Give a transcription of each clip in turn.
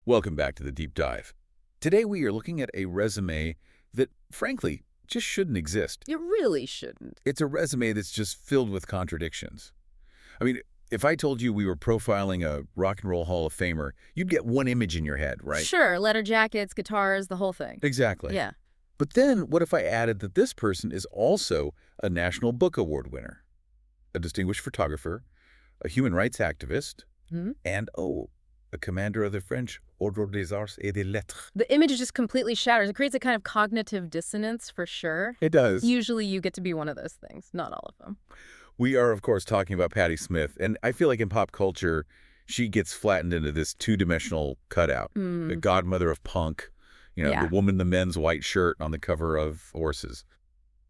Welcome back to the Deep Dive. Today we are looking at a resume that, frankly, just shouldn't exist. It really shouldn't. It's a resume that's just filled with contradictions. I mean, if I told you we were profiling a rock and roll Hall of Famer, you'd get one image in your head, right? Sure, leather jackets, guitars, the whole thing. Exactly. Yeah. But then what if I added that this person is also a National Book Award winner, a distinguished photographer, a human rights activist, and, a commander of the French Ordre des Arts et des Lettres. The image just completely shatters. It creates a kind of cognitive dissonance for sure. It does. Usually you get to be one of those things, not all of them. We are, of course, talking about Patti Smith, and I feel like in pop culture, she gets flattened into this two-dimensional cutout, the godmother of punk, the woman in the men's white shirt on the cover of Horses.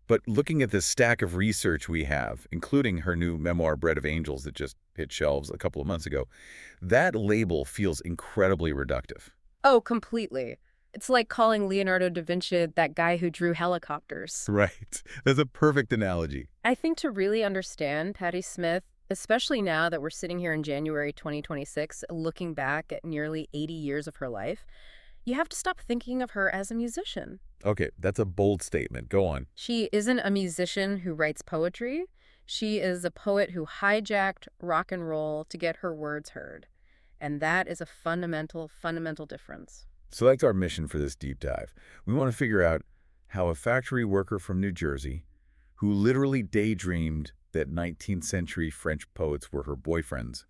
But looking at the stack of research we have, including her new memoir, Bread of Angels, that just hit shelves a couple of months ago, that label feels incredibly reductive. Oh, completely. It's like calling Leonardo da Vinci that guy who drew helicopters. Right. That's a perfect analogy. I think to really understand Patti Smith, especially now that we're sitting here in January 2026, looking back at nearly 80 years of her life, you have to stop thinking of her as a musician. Okay, that's a bold statement. Go on. She isn't a musician who writes poetry. She is a poet who hijacked rock and roll to get her words heard. And that is a fundamental difference. So that's our mission for this deep dive. We want to figure out how a factory worker from New Jersey, who literally daydreamed that 19th century French poets were her boyfriends,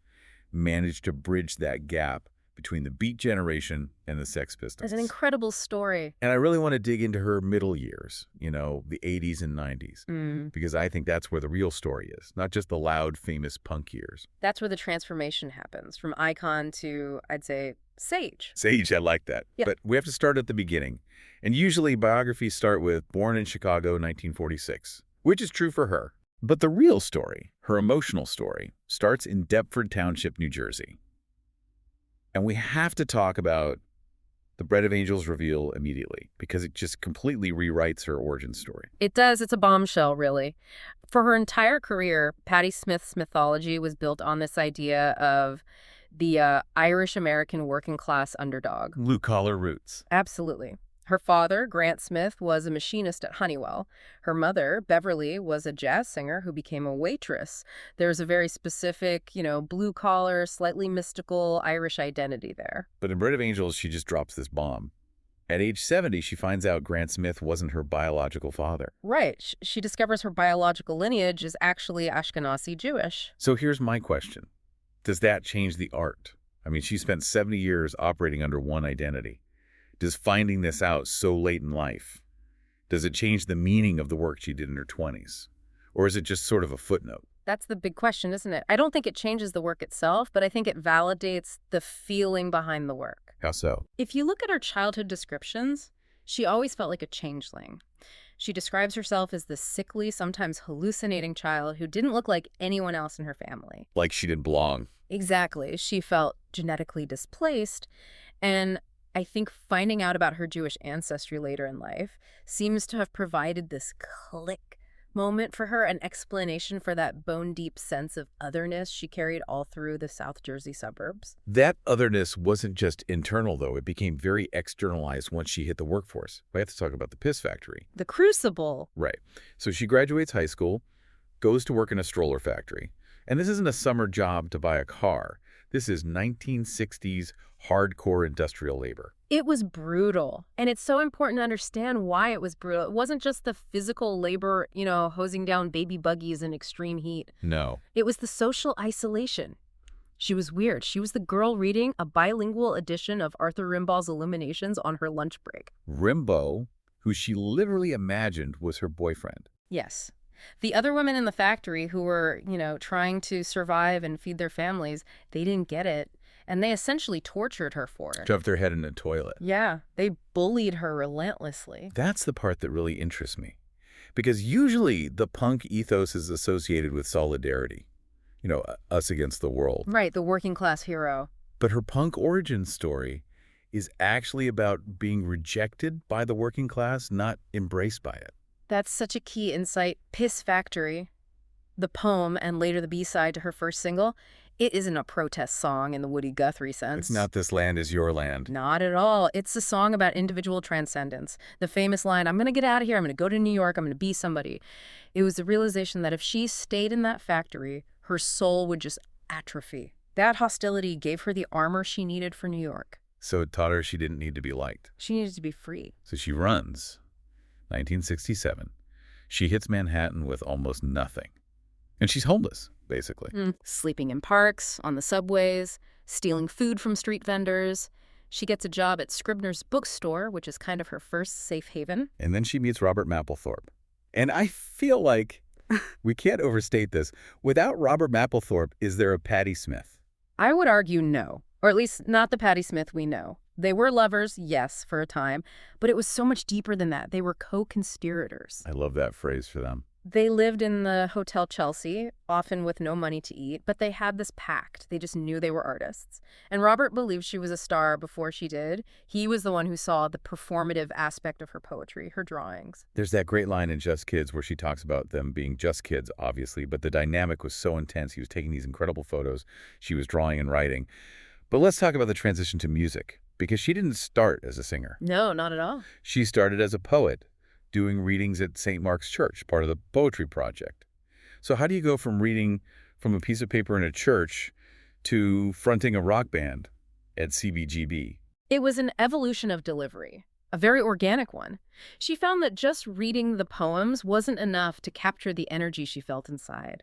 managed to bridge that gap between the Beat generation and the Sex Pistols. It's an incredible story. And I really want to dig into her middle years, the 80s and 90s, because I think that's where the real story is, not just the loud, famous punk years. That's where the transformation happens, from icon to, I'd say, sage. Sage, I like that. Yeah. But we have to start at the beginning. And usually biographies start with born in Chicago, 1946, which is true for her. But the real story, her emotional story, starts in Deptford Township, New Jersey. And we have to talk about the Bread of Angels reveal immediately, because it just completely rewrites her origin story. It does. It's a bombshell, really. For her entire career, Patti Smith's mythology was built on this idea of the Irish-American working-class underdog. Blue-collar roots. Absolutely. Her father, Grant Smith, was a machinist at Honeywell. Her mother, Beverly, was a jazz singer who became a waitress. There's a very specific, blue-collar, slightly mystical Irish identity there. But in Bread of Angels, she just drops this bomb. At age 70, she finds out Grant Smith wasn't her biological father. Right. She discovers her biological lineage is actually Ashkenazi Jewish. So here's my question. Does that change the art? I mean, she spent 70 years operating under one identity. Does finding this out so late in life, does it change the meaning of the work she did in her 20s? Or is it just sort of a footnote? That's the big question, isn't it? I don't think it changes the work itself, but I think it validates the feeling behind the work. How so? If you look at her childhood descriptions, she always felt like a changeling. She describes herself as the sickly, sometimes hallucinating child who didn't look like anyone else in her family. Like she didn't belong. Exactly. She felt genetically displaced, and I think finding out about her Jewish ancestry later in life seems to have provided this click moment for her, an explanation for that bone-deep sense of otherness she carried all through the South Jersey suburbs. That otherness wasn't just internal, though. It became very externalized once she hit the workforce. We have to talk about the Piss Factory. The crucible. Right. So she graduates high school, goes to work in a stroller factory. And this isn't a summer job to buy a car. This is 1960s hardcore industrial labor. It was brutal. And it's so important to understand why it was brutal. It wasn't just the physical labor, hosing down baby buggies in extreme heat. No. It was the social isolation. She was weird. She was the girl reading a bilingual edition of Arthur Rimbaud's Illuminations on her lunch break. Rimbaud, who she literally imagined was her boyfriend. Yes. The other women in the factory who were, trying to survive and feed their families, they didn't get it. And they essentially tortured her for it. Shoved her head in a toilet. Yeah, they bullied her relentlessly. That's the part that really interests me. Because usually the punk ethos is associated with solidarity. Us against the world. Right, the working class hero. But her punk origin story is actually about being rejected by the working class, not embraced by it. That's such a key insight. Piss Factory, the poem and later the B-side to her first single, It isn't a protest song in the Woody Guthrie sense. It's not "This land is your land." Not at all. It's a song about individual transcendence. The famous line, I'm going to get out of here, I'm going to go to New York, I'm going to be somebody. It was the realization that if she stayed in that factory, her soul would just atrophy. That hostility gave her the armor she needed for New York. So it taught her she didn't need to be liked. She needed to be free. So she runs. 1967. She hits Manhattan with almost nothing. And she's homeless, basically. Sleeping in parks, on the subways, stealing food from street vendors. She gets a job at Scribner's bookstore, which is kind of her first safe haven. And then she meets Robert Mapplethorpe. And I feel like we can't overstate this. Without Robert Mapplethorpe, is there a Patti Smith? I would argue no, or at least not the Patti Smith we know. They were lovers, yes, for a time, but it was so much deeper than that. They were co-conspirators. I love that phrase for them. They lived in the Hotel Chelsea, often with no money to eat, but they had this pact. They just knew they were artists. And Robert believed she was a star before she did. He was the one who saw the performative aspect of her poetry, her drawings. There's that great line in Just Kids where she talks about them being just kids, obviously, but the dynamic was so intense. He was taking these incredible photos. She was drawing and writing. But let's talk about the transition to music, because she didn't start as a singer. No, not at all. She started as a poet, doing readings at St. Mark's Church, part of the Poetry Project. So how do you go from reading from a piece of paper in a church to fronting a rock band at CBGB? It was an evolution of delivery, a very organic one. She found that just reading the poems wasn't enough to capture the energy she felt inside.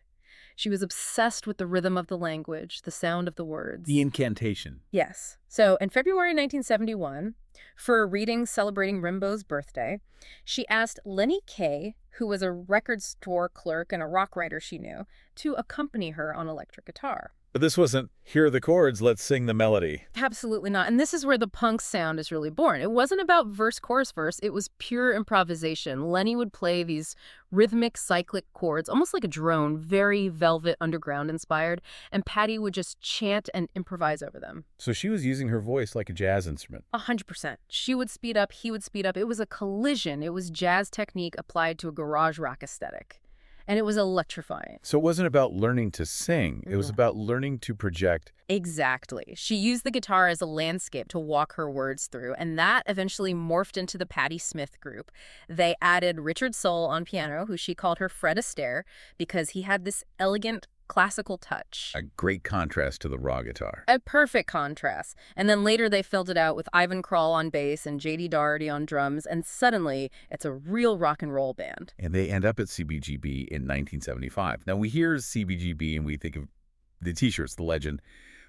She was obsessed with the rhythm of the language, the sound of the words. The incantation. Yes. So in February 1971, for a reading celebrating Rimbaud's birthday, she asked Lenny Kaye, who was a record store clerk and a rock writer she knew, to accompany her on electric guitar. But this wasn't, here are the chords, let's sing the melody. Absolutely not. And this is where the punk sound is really born. It wasn't about verse, chorus, verse. It was pure improvisation. Lenny would play these rhythmic, cyclic chords, almost like a drone, very Velvet Underground inspired, and Patti would just chant and improvise over them. So she was using her voice like a jazz instrument. 100%. She would speed up, he would speed up. It was a collision. It was jazz technique applied to a garage rock aesthetic. And it was electrifying. So it wasn't about learning to sing. It was about learning to project. Exactly. She used the guitar as a landscape to walk her words through, and that eventually morphed into the Patti Smith group. They added Richard Soule on piano, who she called her Fred Astaire, because he had this elegant classical touch. A great contrast to the raw guitar. A perfect contrast. And then later they filled it out with Ivan Krall on bass and J.D. Doherty on drums, and suddenly it's a real rock and roll band. And they end up at CBGB in 1975. Now we hear CBGB and we think of the T-shirts, the legend,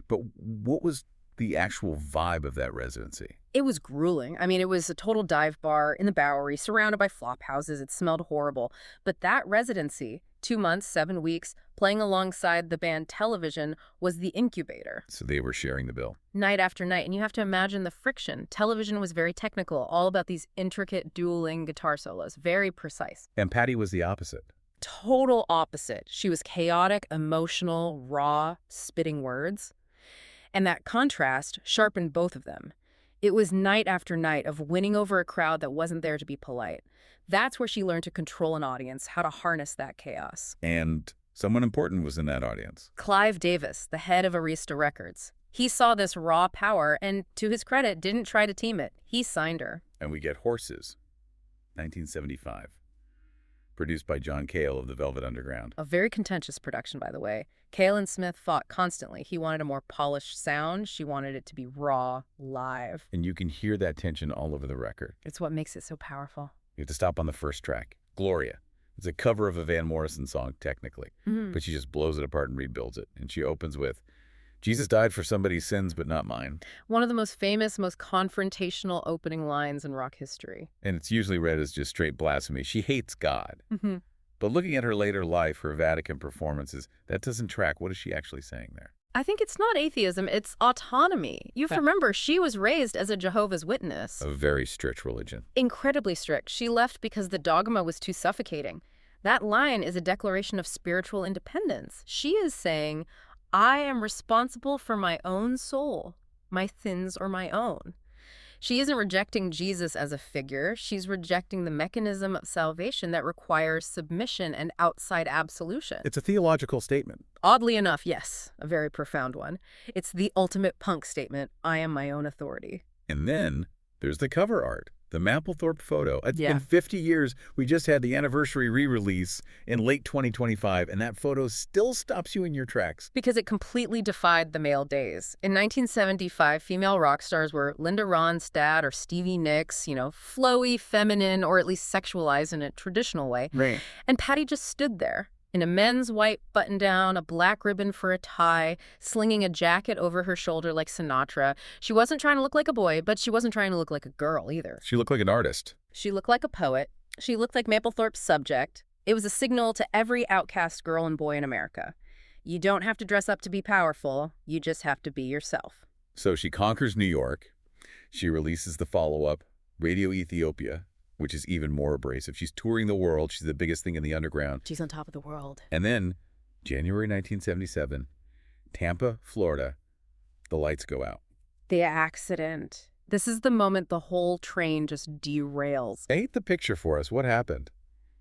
but what was the actual vibe of that residency? It was grueling. I mean, it was a total dive bar in the Bowery, surrounded by flop houses. It smelled horrible. But that residency, 2 months, 7 weeks, playing alongside the band Television, was the incubator. So they were sharing the bill. Night after night. And you have to imagine the friction. Television was very technical, all about these intricate dueling guitar solos, very precise. And Patti was the opposite. Total opposite. She was chaotic, emotional, raw, spitting words. And that contrast sharpened both of them. It was night after night of winning over a crowd that wasn't there to be polite. That's where she learned to control an audience, how to harness that chaos. And someone important was in that audience. Clive Davis, the head of Arista Records. He saw this raw power and, to his credit, didn't try to team it. He signed her. And we get Horses, 1975. Produced by John Cale of the Velvet Underground. A very contentious production, by the way. Cale and Smith fought constantly. He wanted a more polished sound. She wanted it to be raw, live. And you can hear that tension all over the record. It's what makes it so powerful. You have to stop on the first track, Gloria. It's a cover of a Van Morrison song, technically. But she just blows it apart and rebuilds it. And she opens with, Jesus died for somebody's sins, but not mine. One of the most famous, most confrontational opening lines in rock history. And it's usually read as just straight blasphemy. She hates God. But looking at her later life, her Vatican performances, that doesn't track. What is she actually saying there? I think it's not atheism, it's autonomy. You have to remember, she was raised as a Jehovah's Witness. A very strict religion. Incredibly strict. She left because the dogma was too suffocating. That line is a declaration of spiritual independence. She is saying, I am responsible for my own soul. My sins are my own. She isn't rejecting Jesus as a figure. She's rejecting the mechanism of salvation that requires submission and outside absolution. It's a theological statement. Oddly enough, yes, a very profound one. It's the ultimate punk statement, I am my own authority. And then there's the cover art, the Mapplethorpe photo. It's been 50 years. We just had the anniversary re-release in late 2025, and that photo still stops you in your tracks. Because it completely defied the male days. In 1975, female rock stars were Linda Ronstadt or Stevie Nicks, flowy, feminine, or at least sexualized in a traditional way. Right. And Patti just stood there in a men's white button-down, a black ribbon for a tie, slinging a jacket over her shoulder like Sinatra. She wasn't trying to look like a boy, but she wasn't trying to look like a girl either. She looked like an artist. She looked like a poet. She looked like Mapplethorpe's subject. It was a signal to every outcast girl and boy in America. You don't have to dress up to be powerful. You just have to be yourself. So she conquers New York. She releases the follow-up, Radio Ethiopia, which is even more abrasive. She's touring the world. She's the biggest thing in the underground. She's on top of the world. And then, January 1977, Tampa, Florida, the lights go out. The accident. This is the moment the whole train just derails. Paint the picture for us. What happened?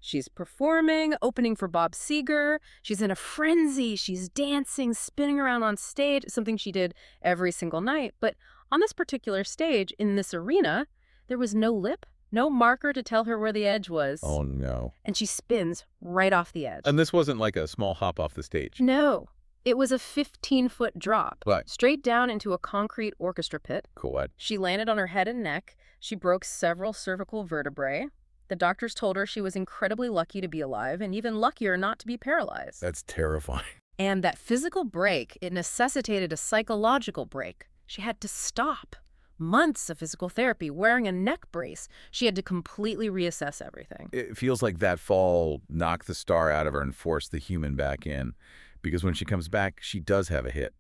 She's performing, opening for Bob Seger. She's in a frenzy. She's dancing, spinning around on stage, something she did every single night. But on this particular stage, in this arena, there was no lip, no marker to tell her where the edge was. Oh, no. And she spins right off the edge. And this wasn't like a small hop off the stage. No. It was a 15-foot drop. Right. Straight down into a concrete orchestra pit. Cool. She landed on her head and neck. She broke several cervical vertebrae. The doctors told her she was incredibly lucky to be alive and even luckier not to be paralyzed. That's terrifying. And that physical break, it necessitated a psychological break. She had to stop. Months of physical therapy, wearing a neck brace. She had to completely reassess everything. It feels like that fall knocked the star out of her and forced the human back in. Because when she comes back, she does have a hit.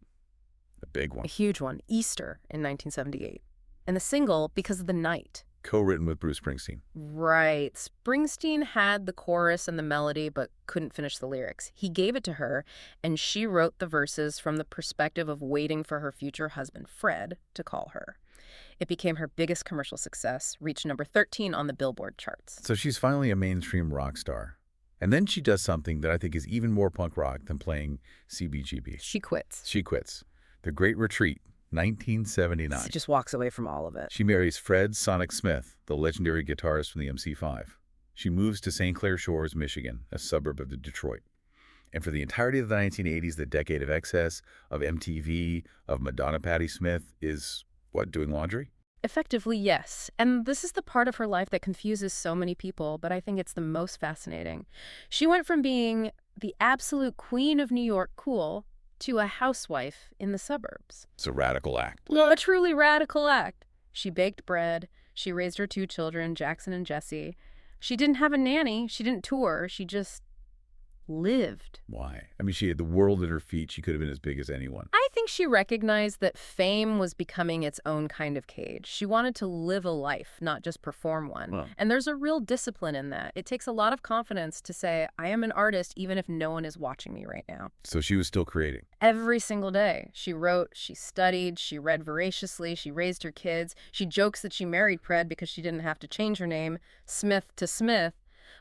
A big one. A huge one. Easter in 1978. And the single, Because of the Night. Co-written with Bruce Springsteen. Right. Springsteen had the chorus and the melody, but couldn't finish the lyrics. He gave it to her, and she wrote the verses from the perspective of waiting for her future husband, Fred, to call her. It became her biggest commercial success, reached number 13 on the Billboard charts. So she's finally a mainstream rock star. And then she does something that I think is even more punk rock than playing CBGB. She quits. She quits. The Great Retreat, 1979. She just walks away from all of it. She marries Fred Sonic Smith, the legendary guitarist from the MC5. She moves to St. Clair Shores, Michigan, a suburb of Detroit. And for the entirety of the 1980s, the decade of excess, of MTV, of Madonna Patti Smith, is, what, doing laundry? Effectively, yes. And this is the part of her life that confuses so many people, but I think it's the most fascinating. She went from being the absolute queen of New York cool to a housewife in the suburbs. It's a radical act. A truly radical act. She baked bread. She raised her 2 children, Jackson and Jesse. She didn't have a nanny. She didn't tour. She just lived. Why? I mean, she had the world at her feet. She could have been as big as anyone. I think she recognized that fame was becoming its own kind of cage. She wanted to live a life, not just perform one. Well. And there's a real discipline in that. It takes a lot of confidence to say, I am an artist even if no one is watching me right now. So she was still creating. Every single day. She wrote, she studied, she read voraciously, she raised her kids. She jokes that she married Fred because she didn't have to change her name, Smith to Smith.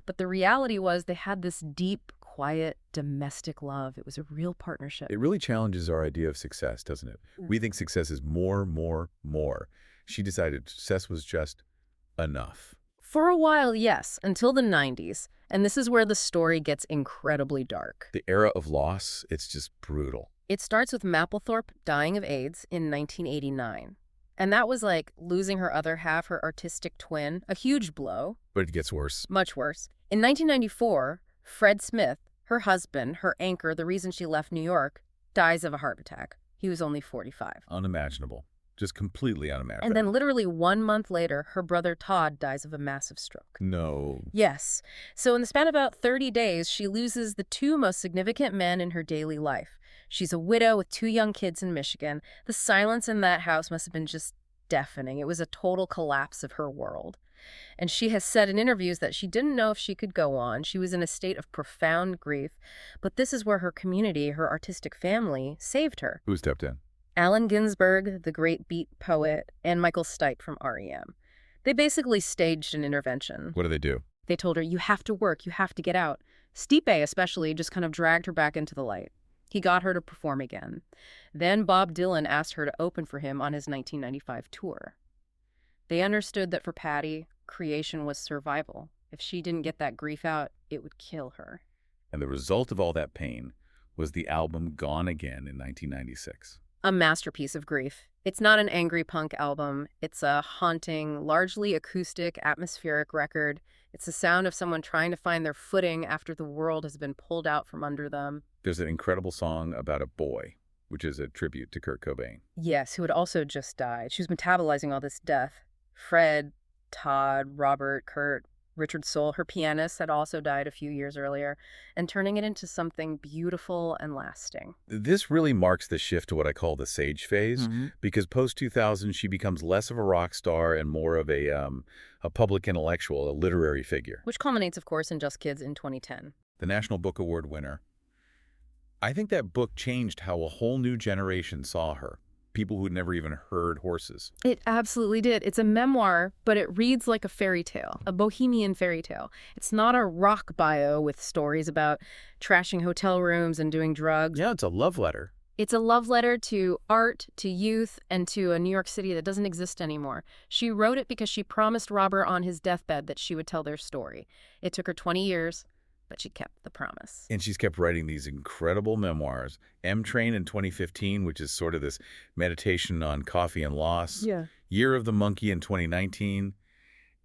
But the reality was they had this deep, quiet, domestic love. It was a real partnership. It really challenges our idea of success, doesn't it? We think success is more, more, more. She decided success was just enough. For a while, yes, until the 90s. And this is where the story gets incredibly dark. The era of loss, it's just brutal. It starts with Mapplethorpe dying of AIDS in 1989. And that was like losing her other half, her artistic twin, a huge blow. But it gets worse. Much worse. In 1994, Fred Smith, her husband, her anchor, the reason she left New York, dies of a heart attack. He was only 45. Unimaginable. Just completely unimaginable. And then literally 1 month later, her brother Todd dies of a massive stroke. No. Yes. So in the span of about 30 days, she loses the 2 most significant men in her daily life. She's a widow with 2 young kids in Michigan. The silence in that house must have been just deafening. It was a total collapse of her world. And she has said in interviews that she didn't know if she could go on. She was in a state of profound grief. But this is where her community, her artistic family, saved her. Who stepped in? Allen Ginsberg, the great beat poet, and Michael Stipe from REM. They basically staged an intervention. What do they do? They told her, you have to work, you have to get out. Stipe especially just kind of dragged her back into the light. He got her to perform again. Then Bob Dylan asked her to open for him on his 1995 tour. They understood that for Patti, creation was survival. If she didn't get that grief out, it would kill her. And the result of all that pain was the album Gone Again in 1996. A masterpiece of grief. It's not an angry punk album. It's a haunting, largely acoustic, atmospheric record. It's the sound of someone trying to find their footing after the world has been pulled out from under them. There's an incredible song about a boy, which is a tribute to Kurt Cobain. Yes, who had also just died. She was metabolizing all this death. Fred, Todd, Robert, Kurt, Richard Soule, her pianist, had also died a few years earlier, and turning it into something beautiful and lasting. This really marks the shift to what I call the sage phase, because post-2000 she becomes less of a rock star and more of a public intellectual, a literary figure. Which culminates, of course, in Just Kids in 2010. The National Book Award winner. I think that book changed how a whole new generation saw her. People who'd never even heard horses. It absolutely did. It's a memoir, but it reads like a fairy tale, a bohemian fairy tale. It's not a rock bio with stories about trashing hotel rooms and doing drugs. Yeah, it's a love letter. It's a love letter to art, to youth, and to a New York City that doesn't exist anymore. She wrote it because she promised Robert on his deathbed that she would tell their story. It took her 20 years. But she kept the promise. And she's kept writing these incredible memoirs. M-Train in 2015, which is sort of this meditation on coffee and loss. Yeah. Year of the Monkey in 2019.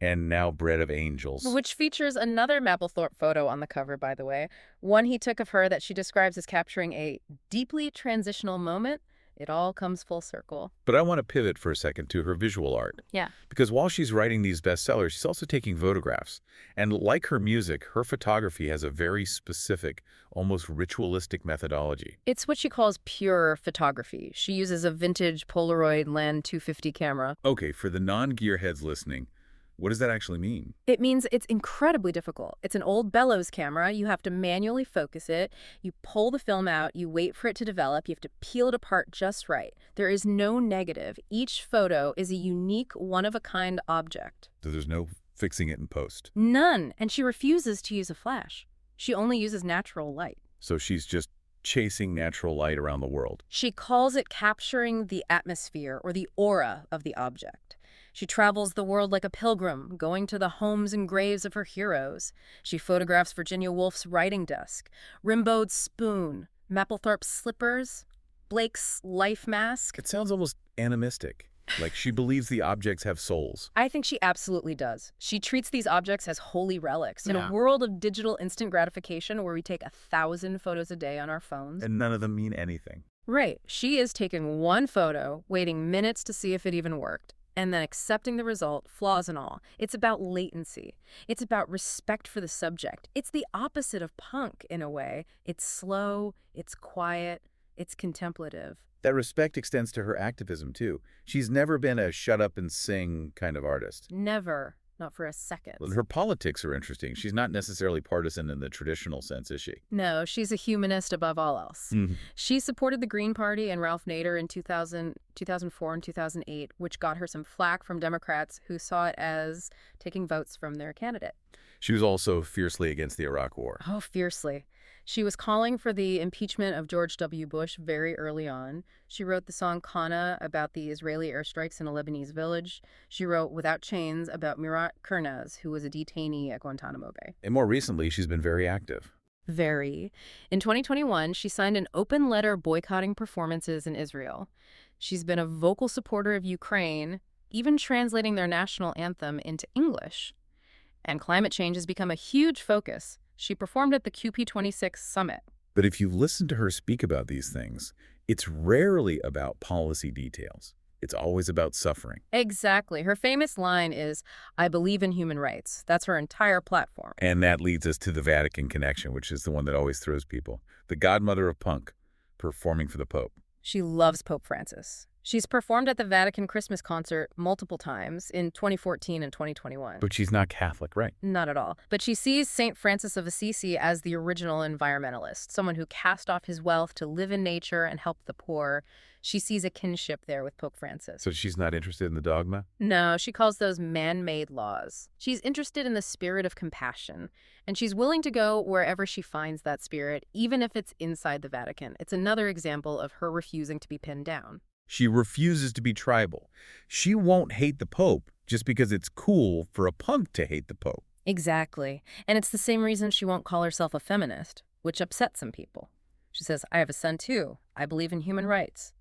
And now Bread of Angels. Which features another Mapplethorpe photo on the cover, by the way. One he took of her that she describes as capturing a deeply transitional moment. It all comes full circle. But I want to pivot for a second to her visual art. Yeah. Because while she's writing these bestsellers, she's also taking photographs. And like her music, her photography has a very specific, almost ritualistic methodology. It's what she calls pure photography. She uses a vintage Polaroid Len 250 camera. Okay, for the non-gearheads listening, what does that actually mean? It means it's incredibly difficult. It's an old bellows camera. You have to manually focus it. You pull the film out. You wait for it to develop. You have to peel it apart just right. There is no negative. Each photo is a unique, one-of-a-kind object. So there's no fixing it in post? None. And she refuses to use a flash. She only uses natural light. So she's just chasing natural light around the world. She calls it capturing the atmosphere or the aura of the object. She travels the world like a pilgrim, going to the homes and graves of her heroes. She photographs Virginia Woolf's writing desk, Rimbaud's spoon, Mapplethorpe's slippers, Blake's life mask. It sounds almost animistic, like she believes the objects have souls. I think she absolutely does. She treats these objects as holy relics. In a world of digital instant gratification where we take 1,000 photos a day on our phones. And none of them mean anything. Right. She is taking one photo, waiting minutes to see if it even worked, and then accepting the result, flaws and all. It's about latency. It's about respect for the subject. It's the opposite of punk, in a way. It's slow, it's quiet, it's contemplative. That respect extends to her activism, too. She's never been a shut-up-and-sing kind of artist. Never. Not for a second. Her politics are interesting. She's not necessarily partisan in the traditional sense, is she? No, she's a humanist above all else. She supported the Green Party and Ralph Nader in 2004 and 2008, which got her some flack from Democrats who saw it as taking votes from their candidate. She was also fiercely against the Iraq War. Oh, fiercely. She was calling for the impeachment of George W. Bush very early on. She wrote the song Kana about the Israeli airstrikes in a Lebanese village. She wrote Without Chains about Murat Kurnaz, who was a detainee at Guantanamo Bay. And more recently, she's been very active. Very. In 2021, she signed an open letter boycotting performances in Israel. She's been a vocal supporter of Ukraine, even translating their national anthem into English. And climate change has become a huge focus. She performed at the QP26 summit. But if you listen to her speak about these things, it's rarely about policy details. It's always about suffering. Exactly. Her famous line is, "I believe in human rights." That's her entire platform. And that leads us to the Vatican connection, which is the one that always throws people. The godmother of punk, performing for the Pope. She loves Pope Francis. She's performed at the Vatican Christmas concert multiple times in 2014 and 2021. But she's not Catholic, right? Not at all. But she sees St. Francis of Assisi as the original environmentalist, someone who cast off his wealth to live in nature and help the poor. She sees a kinship there with Pope Francis. So she's not interested in the dogma? No, she calls those man-made laws. She's interested in the spirit of compassion, and she's willing to go wherever she finds that spirit, even if it's inside the Vatican. It's another example of her refusing to be pinned down. She refuses to be tribal. She won't hate the Pope just because it's cool for a punk to hate the Pope. Exactly. And it's the same reason she won't call herself a feminist, which upsets some people. She says, I have a son too. I believe in human rights.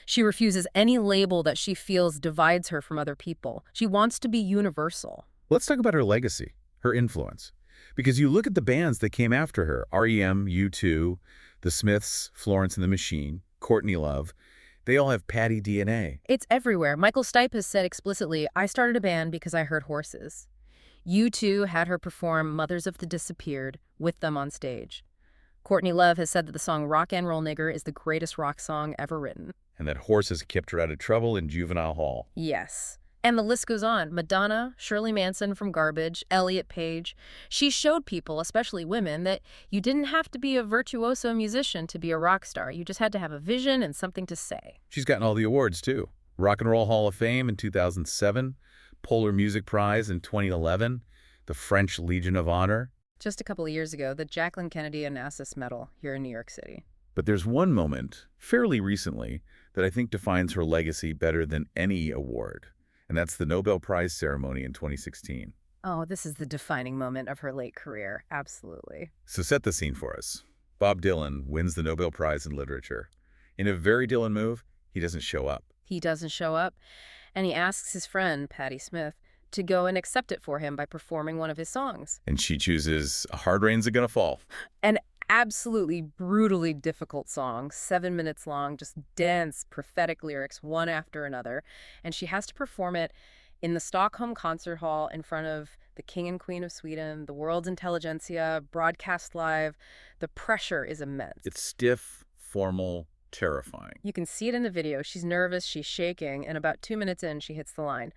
She refuses any label that she feels divides her from other people. She wants to be universal. Let's talk about her legacy, her influence. Because you look at the bands that came after her, REM, U2, The Smiths, Florence and the Machine, Courtney Love, they all have Patti DNA. It's everywhere. Michael Stipe has said explicitly, I started a band because I heard horses. U2 had her perform Mothers of the Disappeared with them on stage. Courtney Love has said that the song Rock and Roll Nigger is the greatest rock song ever written. And that horses kept her out of trouble in juvenile hall. Yes. And the list goes on. Madonna, Shirley Manson from Garbage, Elliot Page. She showed people, especially women, that you didn't have to be a virtuoso musician to be a rock star. You just had to have a vision and something to say. She's gotten all the awards, too. Rock and Roll Hall of Fame in 2007, Polar Music Prize in 2011, the French Legion of Honor. Just a couple of years ago, the Jacqueline Kennedy Onassis Medal here in New York City. But there's one moment, fairly recently, that I think defines her legacy better than any award. And that's the Nobel Prize ceremony in 2016. Oh, this is the defining moment of her late career. Absolutely. So set the scene for us. Bob Dylan wins the Nobel Prize in Literature. In a very Dylan move, he doesn't show up. He doesn't show up, and he asks his friend, Patti Smith, to go and accept it for him by performing one of his songs. And she chooses A Hard Rain's Gonna Fall. An absolutely brutally difficult song, 7 minutes long, just dense, prophetic lyrics, one after another. And she has to perform it in the Stockholm Concert Hall in front of the King and Queen of Sweden, the world's intelligentsia, broadcast live. The pressure is immense. It's stiff, formal, terrifying. You can see it in the video. She's nervous, she's shaking, and about 2 minutes in, she hits the line,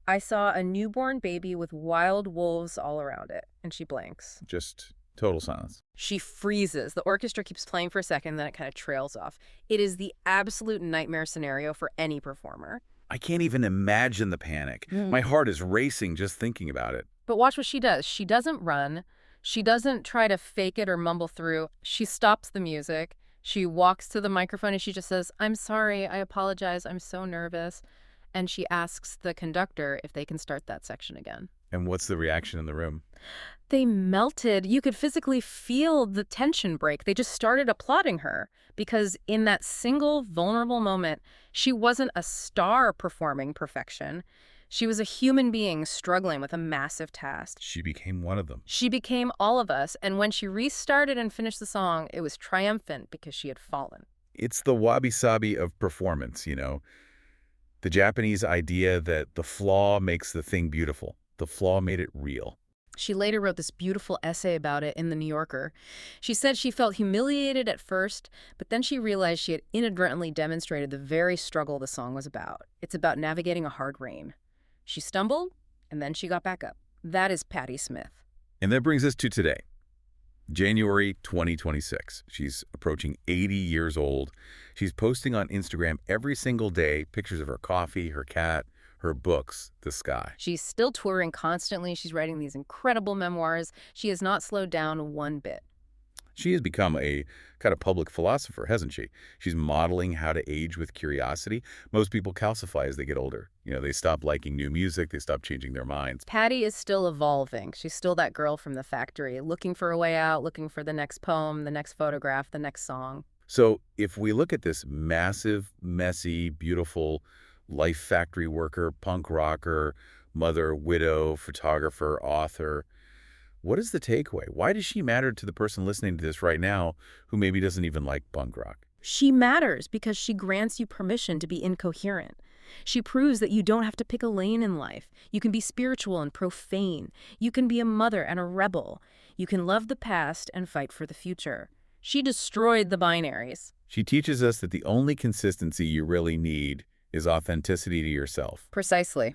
I saw a newborn baby with wild wolves all around it, and she blanks. Just total silence. She freezes. The orchestra keeps playing for a second, then it kind of trails off. It is the absolute nightmare scenario for any performer. I can't even imagine the panic. My heart is racing just thinking about it. But watch what she does. She doesn't run. She doesn't try to fake it or mumble through. She stops the music. She walks to the microphone and she just says, I'm sorry, I apologize, I'm so nervous. And she asks the conductor if they can start that section again. And what's the reaction in the room? They melted. You could physically feel the tension break. They just started applauding her because in that single vulnerable moment, she wasn't a star performing perfection. She was a human being struggling with a massive task. She became one of them. She became all of us. And when she restarted and finished the song, it was triumphant because she had fallen. It's the wabi-sabi of performance, you know. The Japanese idea that the flaw makes the thing beautiful. The flaw made it real. She later wrote this beautiful essay about it in The New Yorker. She said she felt humiliated at first, but then she realized she had inadvertently demonstrated the very struggle the song was about. It's about navigating a hard rain. She stumbled, and then she got back up. That is Patti Smith. And that brings us to today, January 2026. She's approaching 80 years old. She's posting on Instagram every single day pictures of her coffee, her cat, her books, the sky. She's still touring constantly. She's writing these incredible memoirs. She has not slowed down one bit. She has become a kind of public philosopher, hasn't she? She's modeling how to age with curiosity. Most people calcify as they get older. You know, they stop liking new music. They stop changing their minds. Patti is still evolving. She's still that girl from the factory, looking for a way out, looking for the next poem, the next photograph, the next song. So if we look at this massive, messy, beautiful life factory worker, punk rocker, mother, widow, photographer, author, what is the takeaway? Why does she matter to the person listening to this right now who maybe doesn't even like punk rock? She matters because she grants you permission to be incoherent. She proves that you don't have to pick a lane in life. You can be spiritual and profane. You can be a mother and a rebel. You can love the past and fight for the future. She destroyed the binaries. She teaches us that the only consistency you really need is authenticity to yourself. Precisely.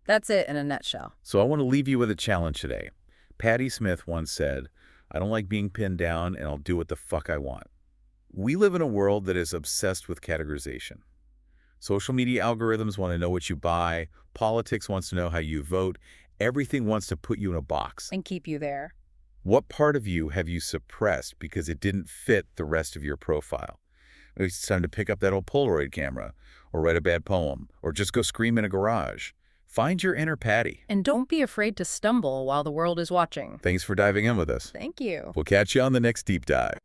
That's it in a nutshell. So I want to leave you with a challenge today. Patti Smith once said, I don't like being pinned down and I'll do what the fuck I want. We live in a world that is obsessed with categorization. Social media algorithms want to know what you buy. Politics wants to know how you vote. Everything wants to put you in a box. And keep you there. What part of you have you suppressed because it didn't fit the rest of your profile? Maybe it's time to pick up that old Polaroid camera, or write a bad poem, or just go scream in a garage. Find your inner Patti. And don't be afraid to stumble while the world is watching. Thanks for diving in with us. Thank you. We'll catch you on the next Deep Dive.